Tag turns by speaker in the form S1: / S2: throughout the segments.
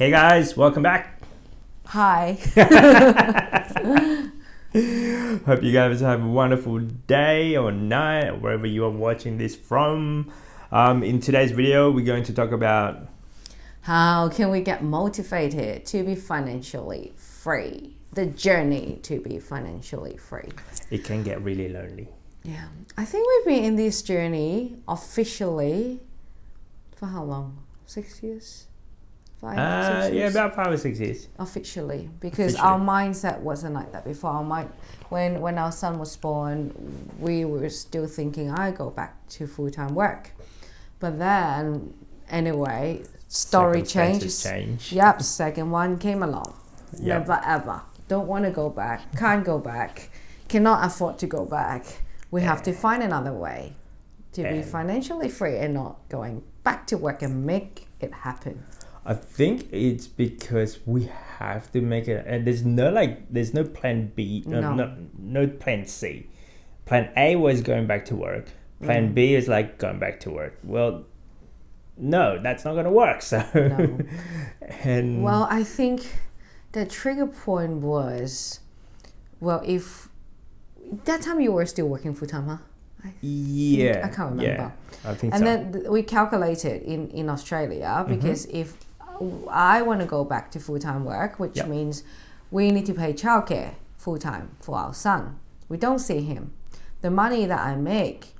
S1: Hey guys, welcome back.
S2: Hi.
S1: Hope you guys have a wonderful day or night, or wherever you are watching this from. In today's video, we're going to talk about
S2: How can we get motivated to be financially free? The journey to be financially free.
S1: it can get really lonely.
S2: Yeah. I think we've been in this journey officially for how long? 6 years? 5, 6
S1: Yeah,
S2: years?
S1: about 5 or 6 years.
S2: Officially, because our mindset wasn't like that before. When our son was born, we were still thinking I go back to full-time work, but then anyway, story
S1: Circumstances
S2: changed.
S1: change.
S2: Yep, second one came along.
S1: Yep.
S2: Never ever. Don't want to go back. Can't go back. Cannot afford to go back. We have to find another way to be financially free and not going back to work and make it happen.
S1: I think it's because we have to make it, and there's no plan B, no plan C. Plan A was going back to work. Plan B is like going back to work. Well, no, that's not going to work. So,
S2: No.
S1: and
S2: Well, I think the trigger point was, if that time you were still working full time, huh?
S1: yeah,
S2: I can't remember.
S1: Yeah, I think
S2: And
S1: so.
S2: then we calculated in Australia, because if I want to go back to full-time work, which means we need to pay childcare full-time for our son. We don't see him. The money that I make,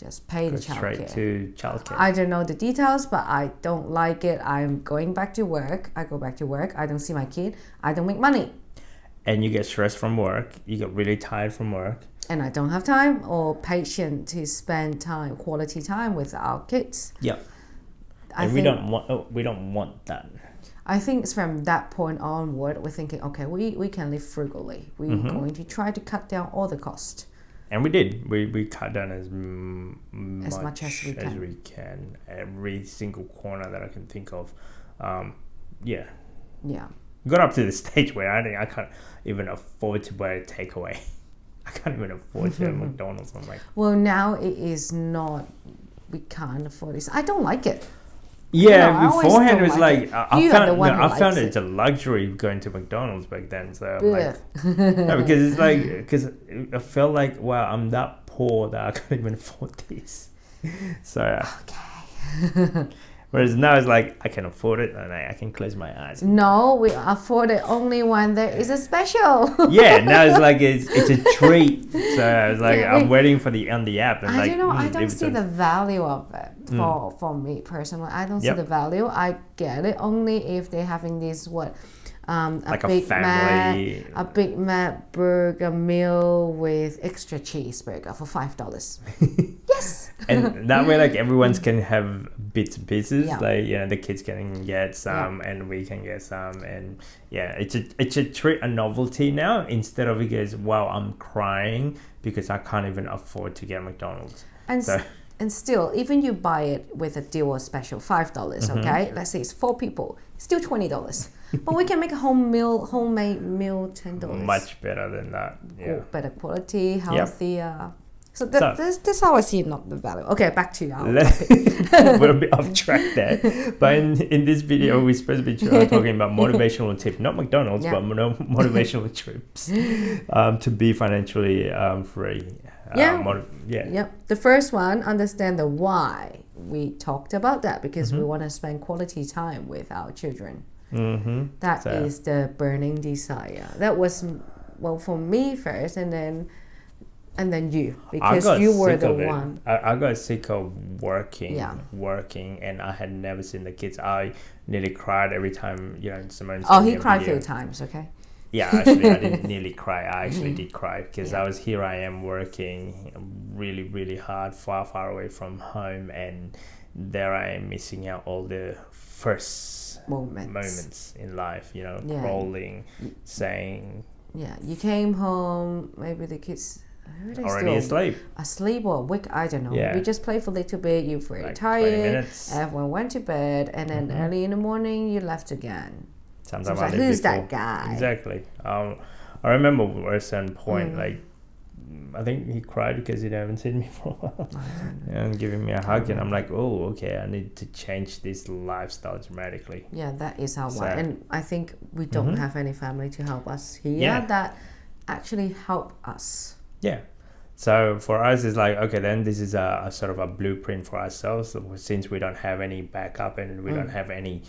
S2: just pay the
S1: Straight
S2: childcare.
S1: to childcare.
S2: I don't know the details, but I don't like it. I'm going back to work. I go back to work. I don't see my kid. I don't make money.
S1: And you get stressed from work. You get really tired from work.
S2: And I don't have time or patience to spend quality time with our kids.
S1: Yep. And we don't want that.
S2: I think it's from that point onward, we're thinking, okay, we can live frugally. We're going to try to cut down all the cost.
S1: And we did. We cut down as
S2: much as we
S1: can. Every single corner that I can think of. Yeah.
S2: Yeah.
S1: Got up to the stage where I think I can't even afford to buy a takeaway. I can't even afford to have McDonald's. I'm like,
S2: well, now it is not. We can't afford this. I don't like it.
S1: yeah.
S2: I
S1: Beforehand, it was
S2: like
S1: like
S2: it.
S1: I found it's a luxury going to McDonald's back then. So I'm like, no, because it's like I felt like, wow, I'm that poor that I can't even afford this. So
S2: Okay.
S1: whereas now it's like I can afford it and I can close my eyes.
S2: No, we afford it only when there is a special.
S1: Yeah, now it's like it's a treat. So I was like, I'm waiting for on the app. And
S2: I don't know. I
S1: if
S2: don't
S1: it's
S2: see the value of it for me personally. I don't see the value. I get it only if they're having this
S1: like a
S2: Big
S1: family.
S2: Mac, a Big Mac burger meal with extra cheeseburger for $5. Yes.
S1: And that way, like everyone's can have bits and pieces.
S2: Yeah.
S1: Like the kids can get some, and we can get some, and it's a treat, a novelty now. Instead of because wow, I'm crying because I can't even afford to get McDonald's.
S2: And still, even you buy it with a deal or special, $5, okay? Let's say it's 4 people, still $20. But we can make a homemade meal, $10.
S1: Much better than that. Yeah.
S2: Better quality, healthier. So that's how I see not the value. Okay, back to our topic.
S1: We're a bit off track there. But in this video, we're supposed to be talking about motivational tips, not McDonald's, but motivational trips to be financially free.
S2: The first one, understand the why. We talked about that because we want to spend quality time with our children. That is the burning desire. That was for me first, and then you, because you were the one.
S1: I got sick of working, and I had never seen the kids. I nearly cried every time Simone.
S2: Oh, he cried a few times. Okay.
S1: Yeah, actually, I didn't nearly cry. I actually did cry because I am working really, really hard, far, far away from home, and there I am missing out all the first moments in life. Rolling, saying. Yeah,
S2: you came home. Maybe the kids
S1: already
S2: asleep or awake. I don't know. We just played for a little bit. You were very tired. Everyone went to bed, and then early in the morning you left again.
S1: Sometimes
S2: like, who's that guy?
S1: Exactly. I remember at a certain point, like I think he cried because he haven't seen me for a while, and giving me a hug, and I'm like, oh, okay, I need to change this lifestyle dramatically.
S2: Yeah, that is our why, and I think we don't have any family to help us here that actually help us.
S1: Yeah. So for us, it's like, okay, then this is a sort of a blueprint for ourselves, since we don't have any backup and we don't have any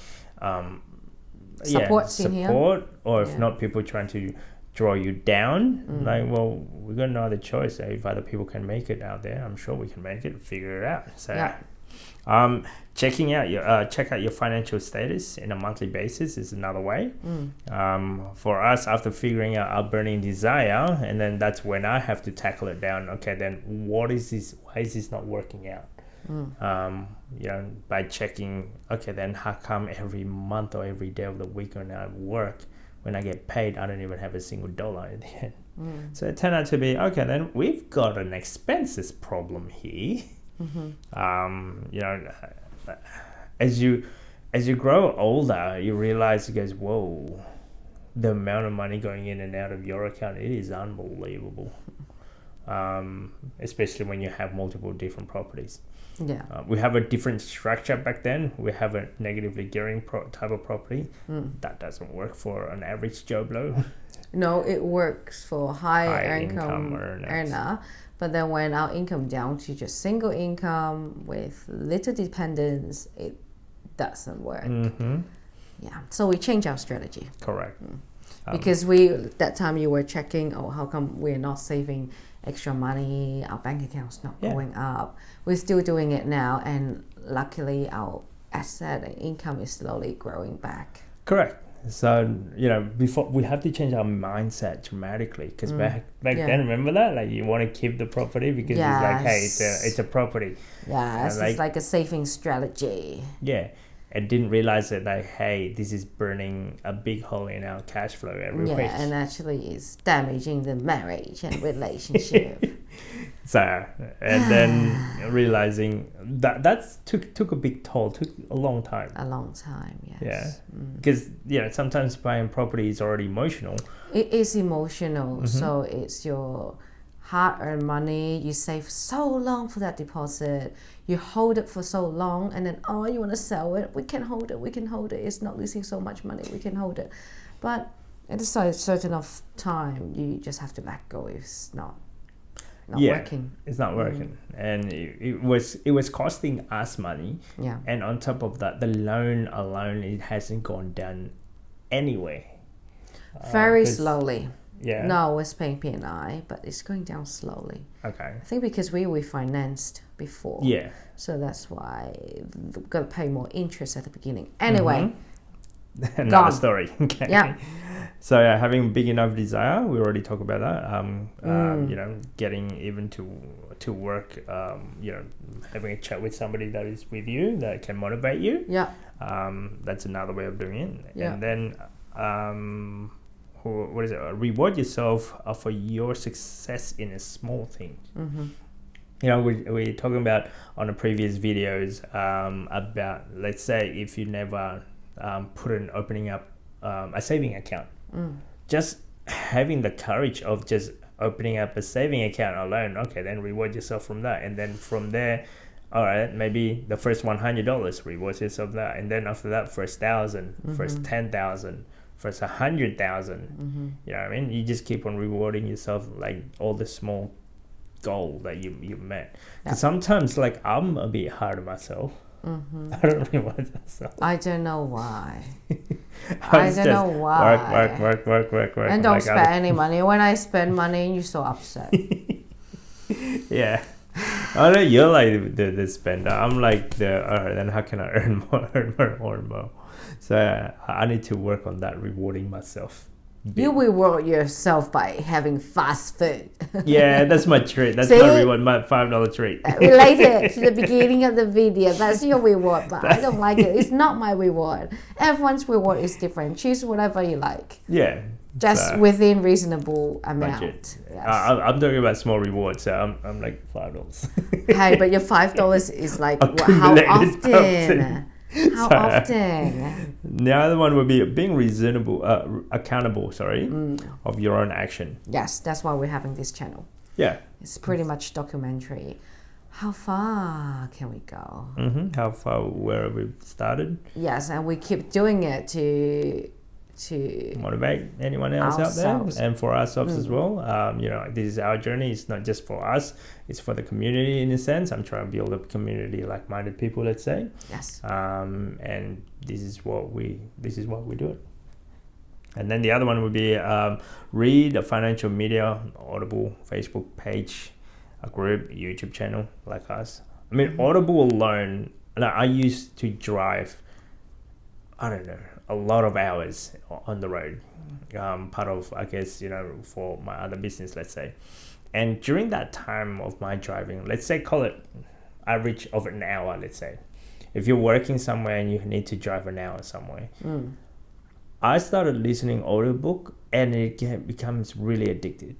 S2: support,
S1: or if not, people trying to draw you down. Like, well, we got no other choice. If other people can make it out there, I'm sure we can make it, figure it out. So check out your financial status in a monthly basis is another way. For us, after figuring out our burning desire, and then that's when I have to tackle it down. Okay, then what is this? Why is this not working out? By checking, okay, then how come every month or every day of the week when I work, when I get paid, I don't even have a single dollar in the end? So it turned out to be, okay, then we've got an expenses problem here. As you grow older, you realize, you goes, whoa, the amount of money going in and out of your account, it is unbelievable. Especially when you have multiple different properties. We have a different structure back then. We have a negatively gearing type of property. That doesn't work for an average Joe Blow.
S2: No, it works for high income earner. But then when our income down to just single income with little dependence, it doesn't work. So we change our strategy.
S1: Correct.
S2: Because that time you were checking, how come we're not saving extra money, our bank account's not going up. We're still doing it now, and luckily our asset and income is slowly growing back.
S1: Correct. So, before we have to change our mindset dramatically, because back then, remember that? Like, you want to keep the property because it's like, hey, it's a property.
S2: Yes, it's like a saving strategy.
S1: Yeah. And didn't realize that, like, hey, this is burning a big hole in our cash flow every week.
S2: Yeah, and actually it's damaging the marriage and relationship.
S1: And then realizing that took a big toll, took a long time.
S2: A long time, yes.
S1: Yeah, because sometimes buying property is already emotional.
S2: It is emotional, so it's your hard-earned money. You save so long for that deposit. You hold it for so long, and then you want to sell it. We can hold it. It's not losing so much money. We can hold it, but at a certain of time, you just have to let go. It's not working.
S1: It's not working, and it was costing us money.
S2: Yeah,
S1: and on top of that, the loan alone, it hasn't gone down anyway.
S2: Very slowly.
S1: Yeah.
S2: No, we're paying P&I, but it's going down slowly.
S1: Okay.
S2: I think because we refinanced before.
S1: Yeah.
S2: So that's why we've got to pay more interest at the beginning. Anyway.
S1: Another story. Okay.
S2: Yeah.
S1: So having big enough desire, we already talked about that. Getting even to work, having a chat with somebody that is with you, that can motivate you.
S2: Yeah.
S1: That's another way of doing it.
S2: Yeah.
S1: And then what is it? Reward yourself for your success in a small thing. We're talking about on the previous videos about, let's say, if you never opening up a saving account, just having the courage of just opening up a saving account alone. Okay, then reward yourself from that, and then from there, all right, maybe the first $100, reward yourself that, and then after that, first 1,000, first 10,000. First 100,000, you know what I mean? You just keep on rewarding yourself, like all the small goal that you met. Because sometimes, like, I'm a bit hard on myself. I don't reward myself.
S2: I don't know why. I don't know why.
S1: Work.
S2: And don't spend any money. When I spend money, you're so upset.
S1: Yeah. I know you're like the spender. I'm like all right, then how can I earn more? So I need to work on that, rewarding myself.
S2: You reward yourself by having fast food.
S1: Yeah, that's my treat. That's my reward, my $5 treat.
S2: Related to the beginning of the video. That's your reward, but I don't like it. It's not my reward. Everyone's reward is different. Choose whatever you like.
S1: Yeah.
S2: Just within reasonable amount.
S1: Budget. Yes. I'm talking about small rewards, so I'm like $5.
S2: Hey, but your $5 is like how often? How often?
S1: The other one would be being accountable, of your own action.
S2: Yes, that's why we're having this channel.
S1: Yeah.
S2: It's pretty much documentary. How far can we go?
S1: How far, where we started?
S2: Yes, and we keep doing it to
S1: motivate anyone else
S2: ourselves.
S1: out there, and for ourselves as well. This is our journey. It's not just for us, it's for the community in a sense. I'm trying to build a community, like-minded people, let's say.
S2: Yes.
S1: And this is what we do it. And then the other one would be read a financial media, Audible, Facebook page, a group, YouTube channel like us. I mean, Audible alone, like, I used to drive, I don't know, a lot of hours on the road, part of, I guess, for my other business, let's say. And during that time of my driving, let's say, call it average of an hour, let's say. If you're working somewhere and you need to drive an hour somewhere, I started listening audiobook, and it becomes really addicted.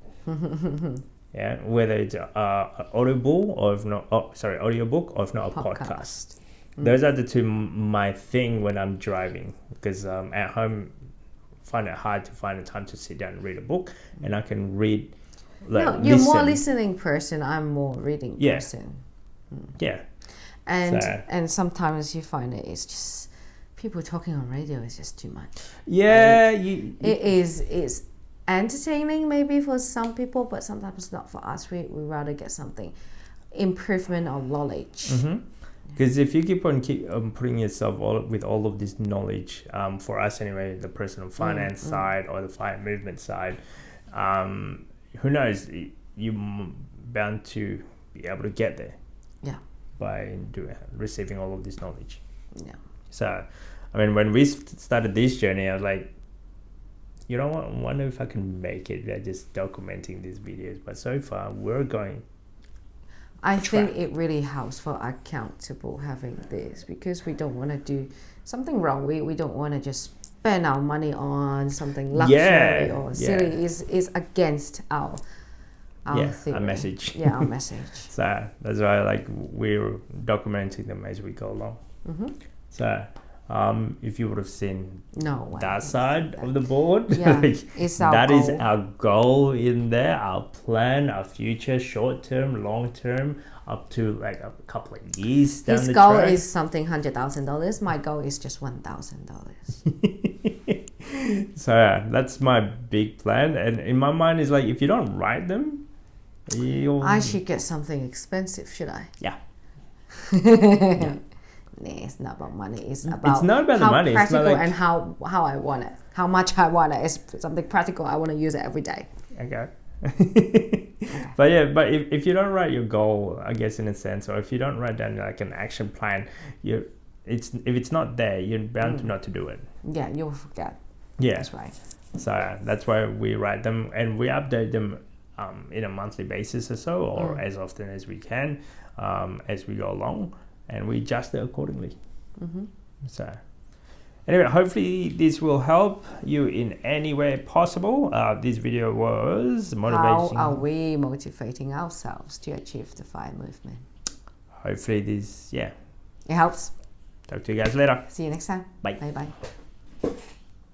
S1: Yeah, whether it's audible or if not, audiobook, or if not a podcast. Those are the two my thing when I'm driving, because at home find it hard to find the time to sit down and read a book, and I can read.
S2: Like, you're more listening person. I'm more reading person.
S1: Yeah.
S2: And sometimes you find it's just people talking on radio is just too much.
S1: Yeah,
S2: it's entertaining maybe for some people, but sometimes not for us. We rather get something improvement or knowledge.
S1: Because if you keep on putting yourself with all of this knowledge, for us anyway, the personal finance side or the fire movement side, who knows, you're bound to be able to get there.
S2: Yeah.
S1: By receiving all of this knowledge.
S2: Yeah.
S1: So, I mean, when we started this journey, I was like, you know what, I wonder if I can make it by just documenting these videos. But so far, we're going.
S2: I think it really helps for accountable having this, because we don't want to do something wrong. We don't want to just spend our money on something luxury or silly. Is against our theory.
S1: Our message.
S2: Yeah, our message.
S1: So that's why we're documenting them as we go along. So if you would have seen that side of the board,
S2: it's our
S1: that
S2: goal.
S1: is our goal in there, our plan, our future, short term, long term, up to like a couple of years down the track.
S2: His goal is something $100,000. My goal is just $1,000.
S1: So that's my big plan, and in my mind is like, if you don't write them,
S2: I should get something expensive, should I?
S1: Yeah.
S2: It's not about money. It's about
S1: the money.
S2: Practical, it's and how I want it, how much I want it. It's something practical. I want to use it every day.
S1: Okay. But if you don't write your goal, I guess, in a sense, or if you don't write down like an action plan, if it's not there, you're bound not to do it.
S2: Yeah, you'll forget.
S1: Yeah,
S2: that's right.
S1: So that's why we write them, and we update them in a monthly basis or so, or as often as we can, as we go along. And we adjust it accordingly. So anyway, hopefully this will help you in any way possible. This video was motivating.
S2: How are we motivating ourselves to achieve the FIRE movement?
S1: Hopefully this, it
S2: helps.
S1: Talk to you guys later.
S2: See you next time.
S1: Bye.
S2: Bye.